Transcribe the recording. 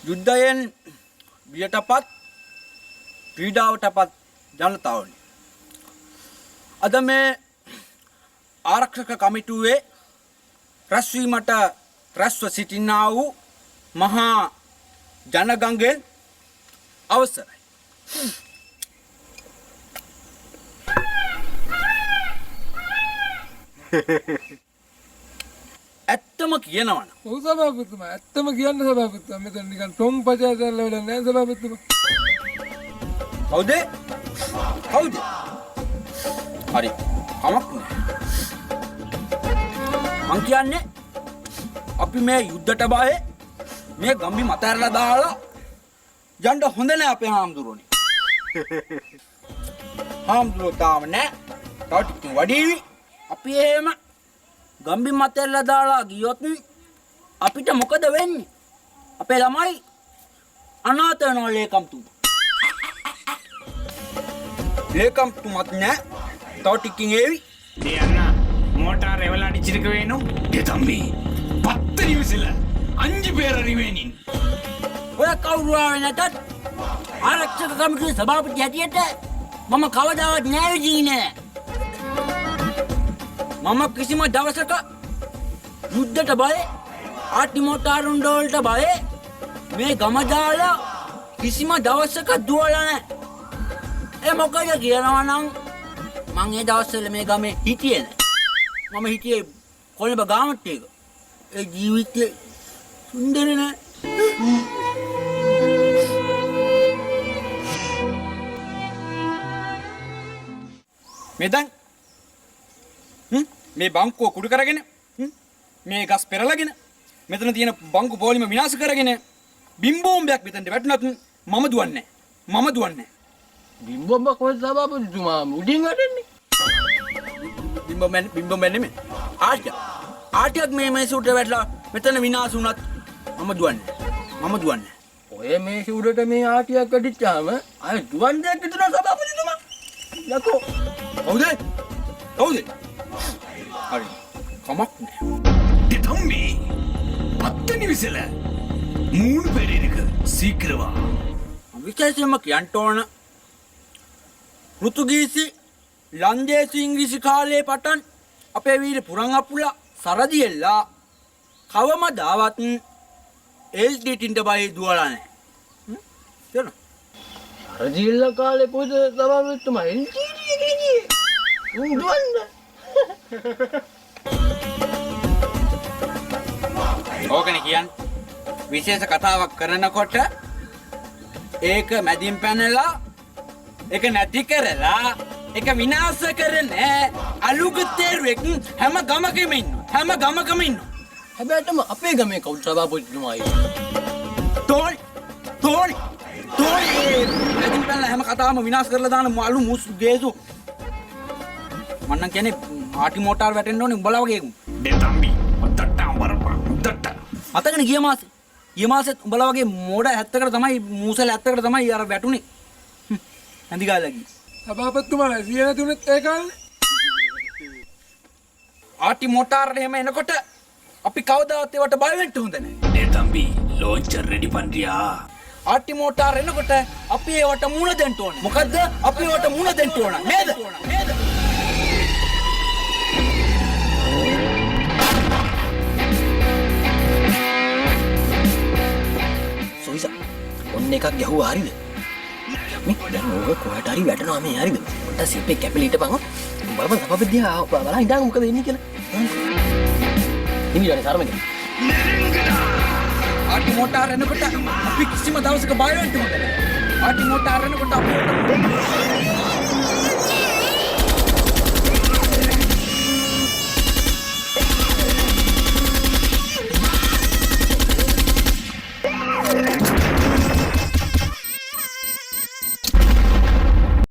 යුද්ධයෙන් බියටපත් ක්‍රීඩාවටපත් ජනතාවනි. අද මේ ආරක්ෂක කමිටුවේ රැස්වීමට රැස්ව සිටිනා වූ මහා ජනගංගෙන් අවසරයි. ඇත්තම කියනවනම් ඔව් සභාපතිතුමා ඇත්තම කියන්න සභාපතිතුමා මෙතන නිකන් ටොම් පචාසල්ල වැඩ නැහැ සභාපතිතුමා. කවුද? හරි. කමක් නෑ. මං කියන්නේ අපි මේ යුද්ධයට බායේ මේ ගම්බි මතහැරලා දාලා යන්න හොඳ නෑ අපේ හාමුදුරුවනේ. හාමුදුරුවෝ තාම නෑ. තව ටිකකින් වඩීවි. අපි එහෙම ගම්බි මතහැරලා දාලා ගියොත් අපිට මොකද වෙන්නේ? අපේ ළමයි අනාථ වෙනවා ලේකම්තුමා. ලේකම්තුමත් නෑ. තව ටිකකින් ඒවි. டேய் அண்ணா மோட்டார் எவ்வளோ அடிச்சிருக்க வேணும் டே தம்பி 10 நிமிஷத்துல 5 பேர் அறிவேனின் ඔය කවුරු ආවේ නැතත් ආරක්ෂක කමිටුවේ සභාපති හැටියට මම කවදාවත් නෑවිදී නෑ. මම කිසිම දවසක යුද්ධයට බය ආටි මොටාරුන් වලට බය මේ ගම දාලා කිසිම දවසක දුවලා නෑ. ඒ මොකද කියනවා නම් මං ඒ දවස්වල මේ ගමේ හිටියේ නෑ. මම හිටියේ කොළඹ ගාමට එක. ඒ ජීවිතේ සුන්දර නෑ. මෙතන් මේ බංකුව කුඩු කරගෙන මේ ගස් පෙරලගෙන මෙතන තියෙන බංකු පොලිම විනාශ කරගෙන බිම්බෝම්බයක් මෙතනට වැටුණත් මම දුවන්නේ නැහැ. බිම්බොම්බ කොහෙද සභාපතිතුමා උඩින් වැටෙන්නේ? බිම්බෝම්බ නෙමෙයි. ආටියක් මේ මේසුට වැටලා මෙතන විනාශ වුණත් මම දුවන්නේ. ඔය මේ උඩට මේ ආටියක් කඩිච්චාම අය දුවන් දෙයක් හිටනවා සභාපතිතුමා. යකෝ කවුද? හරි. කමක් නෑ. டே தம்பி 10 நிமிஷத்துல 3 பேர் இருக்கு சீக்கிரமா විශේෂයෙන්ම කියන්න ඕන පෘතුගීසි ලන්දේසි ඉංග්‍රීසි කාලේ පටන් අපේ වීර පුරන් අපුලා සරදියෙල්ලා කවමදාවත් එල්ඩීටින්ට බයි දුවලා නැහැ. තේරෙනවද? රජිල්ල කාලේ පොද සභාපතිතුමා එන්ජීනීය දුවන්න. ඕකනේ කියන්නේ විශේෂ කතාවක් කරනකොට ඒක මැදින් පැනලා ඒක නැති කරලා ඒක විනාශ කරන අලුගතේරුවෙක් හැම ගමකම ඉන්නවා. හැබැයිටම අපේ ගමේ කවුද සභාපතිතුමායි? තෝනි මැදින් පැනලා හැම කතාවම විනාශ කරලා දාන අලු මුස් ගේසු මන්නම් කියන්නේ ආටි මොටාර් වැටෙන්න ඕනේ උඹලා වගේ. டே தம்பி ஒத்தட்டா வரப்பா ஒத்தட்டா මතකනේ ගිය මාසෙත් උඹලා වගේ මෝඩ 70කට තමයි මූසල 70කට තමයි අර වැටුනේ. නැඳි ගාලා ගියේ. සභාපතිතුමා සිය නැතුනෙත් ඒ කාලේ. ආටි මොටාර් එහෙම එනකොට අපි කවදාවත් ඒවට බය වෙන්න හොඳ නැහැ. டே தம்பி லான்ச்சர் ரெடி பண்றியா ආටි මොටාර් එනකොට අපි ඒවට මුණ දෙන්න ඕනේ. මොකද්ද? අපි ඒවට මුණ දෙන්න ඕන. නේද? සොයිසා ඔන්න එකක් ගැහුවා හරිද? මේ දැන් ඕක කොහට හරි වැටෙනවා මේ හරිද? පොඩ්ඩක් සිප්පේ කැපිලි හිටපන්. බලපන් සභාපතියා බලන් ඉඳන් මොකද වෙන්නේ කියලා. ඉන්නේ සාරමගේ. ආටි මොටාර් එනකොට අපි කිසිම දවසක බය වෙන්න හොඳ නැහැ. ආටි මොටාර් එනකොට අපි